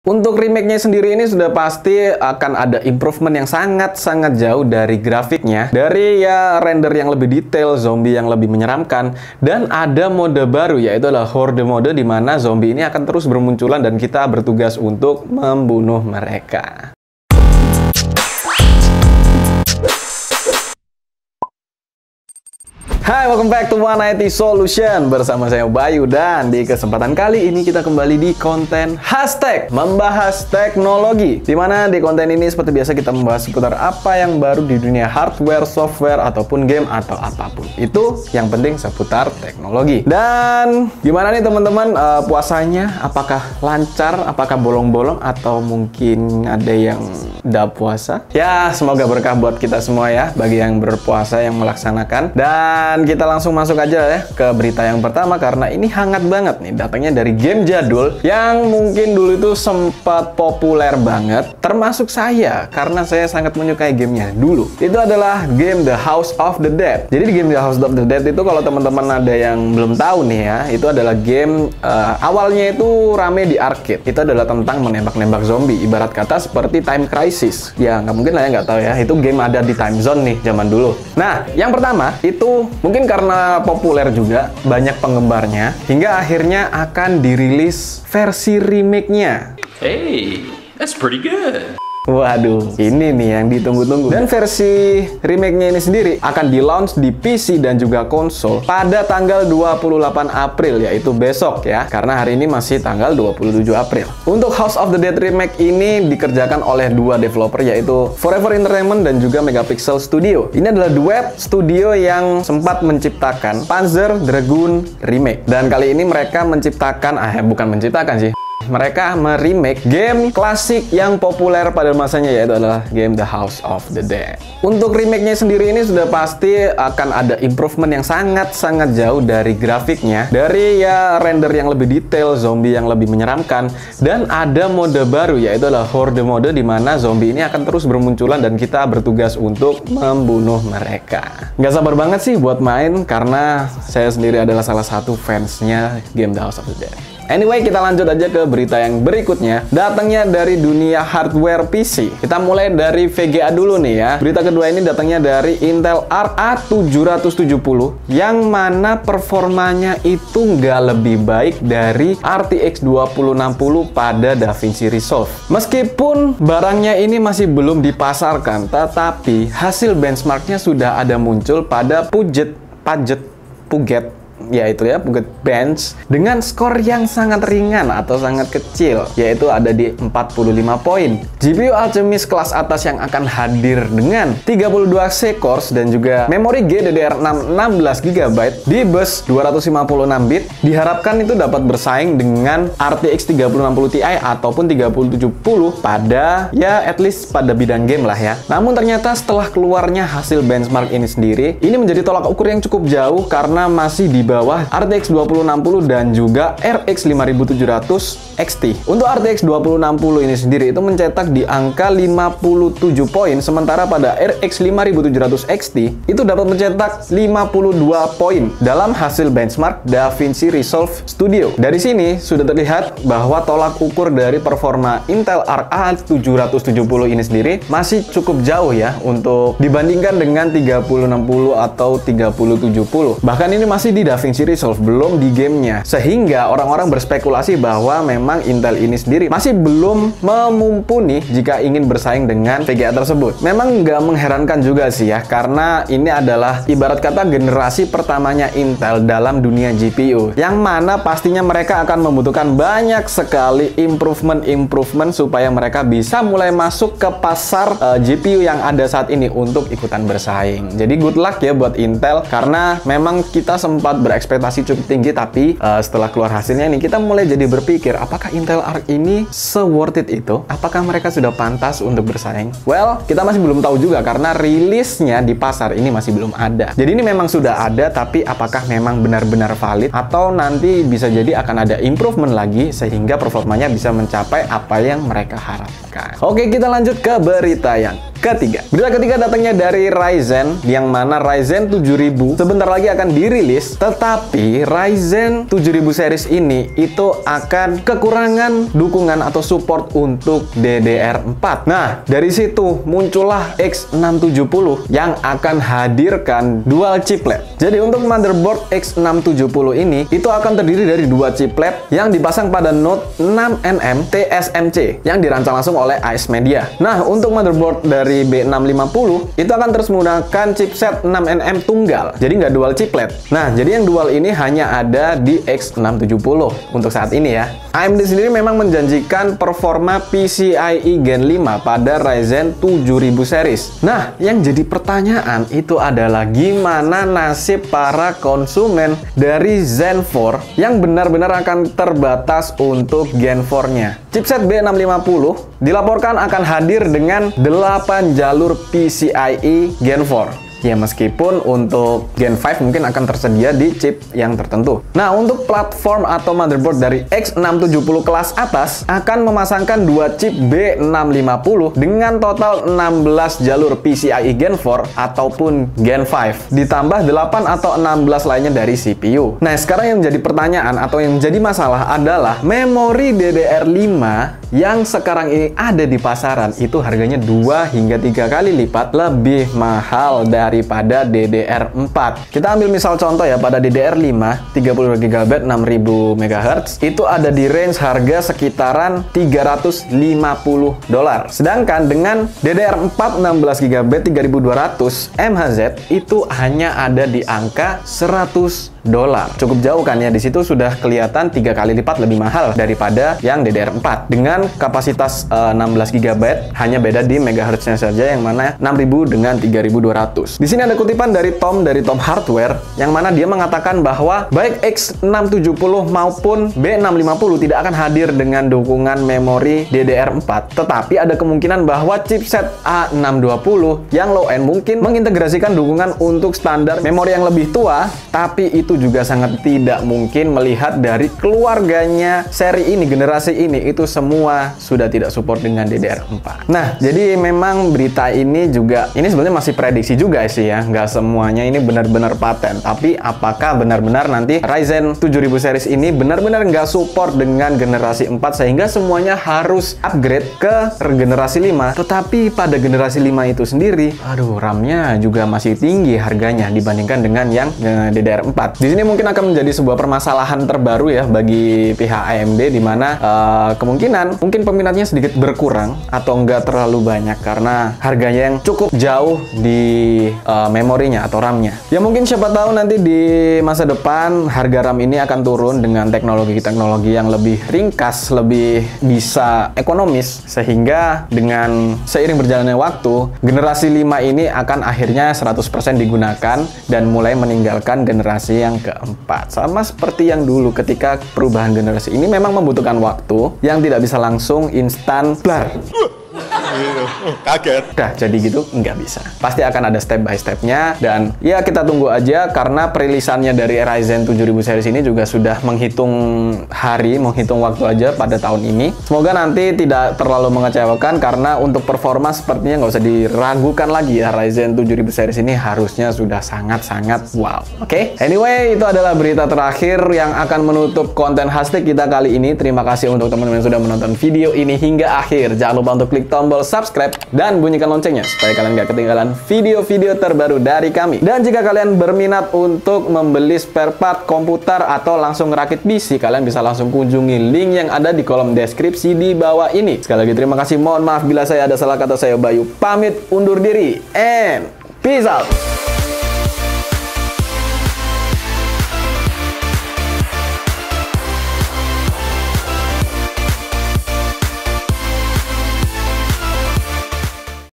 Untuk remake-nya sendiri ini sudah pasti akan ada improvement yang sangat-sangat jauh dari grafiknya. Dari ya render yang lebih detail, zombie yang lebih menyeramkan, dan ada mode baru yaitu adalah Horde mode di mana zombie ini akan terus bermunculan dan kita bertugas untuk membunuh mereka. Hai, welcome back to One IT Solution. Bersama saya Bayu, dan di kesempatan kali ini kita kembali di konten Hashtag Membahas Teknologi. Dimana di konten ini seperti biasa kita membahas seputar apa yang baru di dunia hardware, software, ataupun game atau apapun. Itu yang penting seputar teknologi. Dan gimana nih teman-teman puasanya? Apakah lancar? Apakah bolong-bolong? Atau mungkin ada yang tidak puasa? Ya, semoga berkah buat kita semua ya, bagi yang berpuasa, yang melaksanakan. Dan kita langsung masuk aja ya ke berita yang pertama, karena ini hangat banget nih, datangnya dari game jadul yang mungkin dulu itu sempat populer banget, termasuk saya, karena saya sangat menyukai gamenya dulu. Itu adalah game The House of the Dead. Jadi di game The House of the Dead itu, kalau teman-teman ada yang belum tahu nih ya, itu adalah game awalnya itu rame di arcade. Itu adalah tentang menembak-nembak zombie, ibarat kata seperti Time Crisis. Ya nggak mungkin lah ya nggak tahu ya, itu game ada di time zone nih zaman dulu. Nah, yang pertama itu mungkin karena populer juga, banyak penggemarnya, hingga akhirnya akan dirilis versi remake-nya. Hey, that's pretty good. Waduh, ini nih yang ditunggu-tunggu. Dan versi remake-nya ini sendiri akan di-launch di PC dan juga konsol pada tanggal 28 April, yaitu besok ya. Karena hari ini masih tanggal 27 April. Untuk House of the Dead remake ini dikerjakan oleh dua developer, yaitu Forever Entertainment dan juga Megapixel Studio. Ini adalah duet studio yang sempat menciptakan Panzer Dragoon remake. Dan kali ini mereka menciptakan, bukan menciptakan sih, mereka meremake game klasik yang populer pada masanya, yaitu adalah game The House of the Dead. Untuk remake-nya sendiri ini sudah pasti akan ada improvement yang sangat-sangat jauh dari grafiknya. Dari ya render yang lebih detail, zombie yang lebih menyeramkan, dan ada mode baru yaitu adalah Horde mode di mana zombie ini akan terus bermunculan dan kita bertugas untuk membunuh mereka. Nggak sabar banget sih buat main, karena saya sendiri adalah salah satu fansnya game The House of the Dead. Anyway, kita lanjut aja ke berita yang berikutnya. Datangnya dari dunia hardware PC. Kita mulai dari VGA dulu nih ya. Berita kedua ini datangnya dari Intel Arc A770, yang mana performanya itu nggak lebih baik dari RTX 2060 pada DaVinci Resolve. Meskipun barangnya ini masih belum dipasarkan, tetapi hasil benchmarknya sudah ada muncul pada Puget, ya itu ya, Puget Bench, dengan skor yang sangat ringan atau sangat kecil, yaitu ada di 45 poin. GPU Alchemist kelas atas yang akan hadir dengan 32 cores dan juga memori GDDR6 16GB di bus 256 bit, diharapkan itu dapat bersaing dengan RTX 3060 Ti ataupun 3070 pada ya at least pada bidang game lah ya. Namun ternyata setelah keluarnya hasil benchmark ini sendiri, ini menjadi tolak ukur yang cukup jauh karena masih di bawah RTX 2060 dan juga RX 5700 XT. Untuk RTX 2060 ini sendiri itu mencetak di angka 57 poin, sementara pada RX 5700 XT itu dapat mencetak 52 poin dalam hasil benchmark DaVinci Resolve Studio. Dari sini sudah terlihat bahwa tolak ukur dari performa Intel Arc A770 ini sendiri masih cukup jauh ya untuk dibandingkan dengan 3060 atau 3070. Bahkan ini masih di DaVinci Resolve, belum di gamenya. Sehingga orang-orang berspekulasi bahwa memang Intel ini sendiri masih belum memumpuni jika ingin bersaing dengan VGA tersebut. Memang nggak mengherankan juga sih ya, karena ini adalah ibarat kata generasi pertamanya Intel dalam dunia GPU, yang mana pastinya mereka akan membutuhkan banyak sekali improvement supaya mereka bisa mulai masuk ke pasar GPU yang ada saat ini untuk ikutan bersaing. Jadi good luck ya buat Intel, karena memang kita sempat berekspektasi cukup tinggi, tapi setelah keluar hasilnya nih, kita mulai jadi berpikir, apakah Intel Arc ini se-worth it itu? Apakah mereka sudah pantas untuk bersaing? Well, kita masih belum tahu juga, karena rilisnya di pasar ini masih belum ada. Jadi ini memang sudah ada, tapi apakah memang benar-benar valid? Atau nanti bisa jadi akan ada improvement lagi, sehingga performanya bisa mencapai apa yang mereka harapkan. Oke, kita lanjut ke berita yang ketiga. Berita ketiga datangnya dari Ryzen, yang mana Ryzen 7000 sebentar lagi akan dirilis, tetapi Ryzen 7000 series ini itu akan kekurangan dukungan atau support untuk DDR4. Nah, dari situ muncullah X670 yang akan hadirkan dual chiplet. Jadi untuk motherboard X670 ini itu akan terdiri dari dua chiplet yang dipasang pada node 6nm TSMC yang dirancang langsung oleh AS Media. Nah, untuk motherboard dari B650 itu akan terus menggunakan chipset 6nm tunggal, jadi nggak dual chiplet. Nah, jadi yang dual ini hanya ada di X670 untuk saat ini ya. AMD sendiri memang menjanjikan performa PCIe Gen 5 pada Ryzen 7000 series. Nah, yang jadi pertanyaan itu adalah gimana nasib para konsumen dari Zen 4 yang benar-benar akan terbatas untuk Gen 4-nya. Chipset B650 dilaporkan akan hadir dengan 8 jalur PCIe Gen 4. Ya, meskipun untuk Gen 5 mungkin akan tersedia di chip yang tertentu. Nah, untuk platform atau motherboard dari X670 kelas atas akan memasangkan dua chip B650 dengan total 16 jalur PCIe Gen 4 ataupun Gen 5, ditambah 8 atau 16 lainnya dari CPU. Nah, sekarang yang menjadi pertanyaan atau yang menjadi masalah adalah memori DDR5 yang sekarang ini ada di pasaran itu harganya 2 hingga 3 kali lipat lebih mahal daripada DDR4. Kita ambil misal contoh ya, pada DDR5 32GB 6000 MHz itu ada di range harga sekitaran $350. Sedangkan dengan DDR4 16GB 3200 MHz itu hanya ada di angka $100. Cukup jauh kan ya, di situ sudah kelihatan 3 kali lipat lebih mahal daripada yang DDR4 dengan kapasitas 16GB, hanya beda di megahertznya saja yang mana 6000 dengan 3200. Di sini ada kutipan dari Tom Hardware yang mana dia mengatakan bahwa baik X670 maupun B650 tidak akan hadir dengan dukungan memori DDR4, tetapi ada kemungkinan bahwa chipset A620 yang low end mungkin mengintegrasikan dukungan untuk standar memori yang lebih tua, tapi itu juga sangat tidak mungkin melihat dari keluarganya seri ini, generasi ini, itu semua sudah tidak support dengan DDR4. Nah, jadi memang berita ini juga, ini sebenarnya masih prediksi juga sih ya, nggak semuanya ini benar-benar paten. Tapi apakah benar-benar nanti Ryzen 7000 series ini benar-benar nggak support dengan generasi 4 sehingga semuanya harus upgrade ke generasi 5, tetapi pada generasi 5 itu sendiri, aduh, RAM-nya juga masih tinggi harganya dibandingkan dengan yang DDR4. Di sini mungkin akan menjadi sebuah permasalahan terbaru ya bagi pihak AMD, di mana kemungkinan mungkin peminatnya sedikit berkurang atau enggak terlalu banyak karena harganya yang cukup jauh di memorinya atau RAM-nya. Ya mungkin siapa tahu nanti di masa depan harga RAM ini akan turun dengan teknologi-teknologi yang lebih ringkas, lebih bisa ekonomis, sehingga dengan seiring berjalannya waktu, generasi 5 ini akan akhirnya 100% digunakan dan mulai meninggalkan generasi yang keempat. Sama seperti yang dulu ketika perubahan generasi ini memang membutuhkan waktu yang tidak bisa langsung instan blar. Kaget. Dah jadi gitu, nggak bisa. Pasti akan ada step by stepnya, dan ya kita tunggu aja karena perilisannya dari Ryzen 7000 series ini juga sudah menghitung hari, menghitung waktu aja pada tahun ini. Semoga nanti tidak terlalu mengecewakan karena untuk performa sepertinya nggak usah diragukan lagi ya, Ryzen 7000 series ini harusnya sudah sangat-sangat wow. Oke? Anyway, itu adalah berita terakhir yang akan menutup konten Hashtag kita kali ini. Terima kasih untuk teman-teman yang sudah menonton video ini hingga akhir. Jangan lupa untuk klik tombol subscribe dan bunyikan loncengnya supaya kalian gak ketinggalan video-video terbaru dari kami. Dan jika kalian berminat untuk membeli spare part komputer atau langsung ngerakit PC, kalian bisa langsung kunjungi link yang ada di kolom deskripsi di bawah ini. Sekali lagi terima kasih, mohon maaf bila saya ada salah kata. Saya Bayu pamit undur diri and peace out.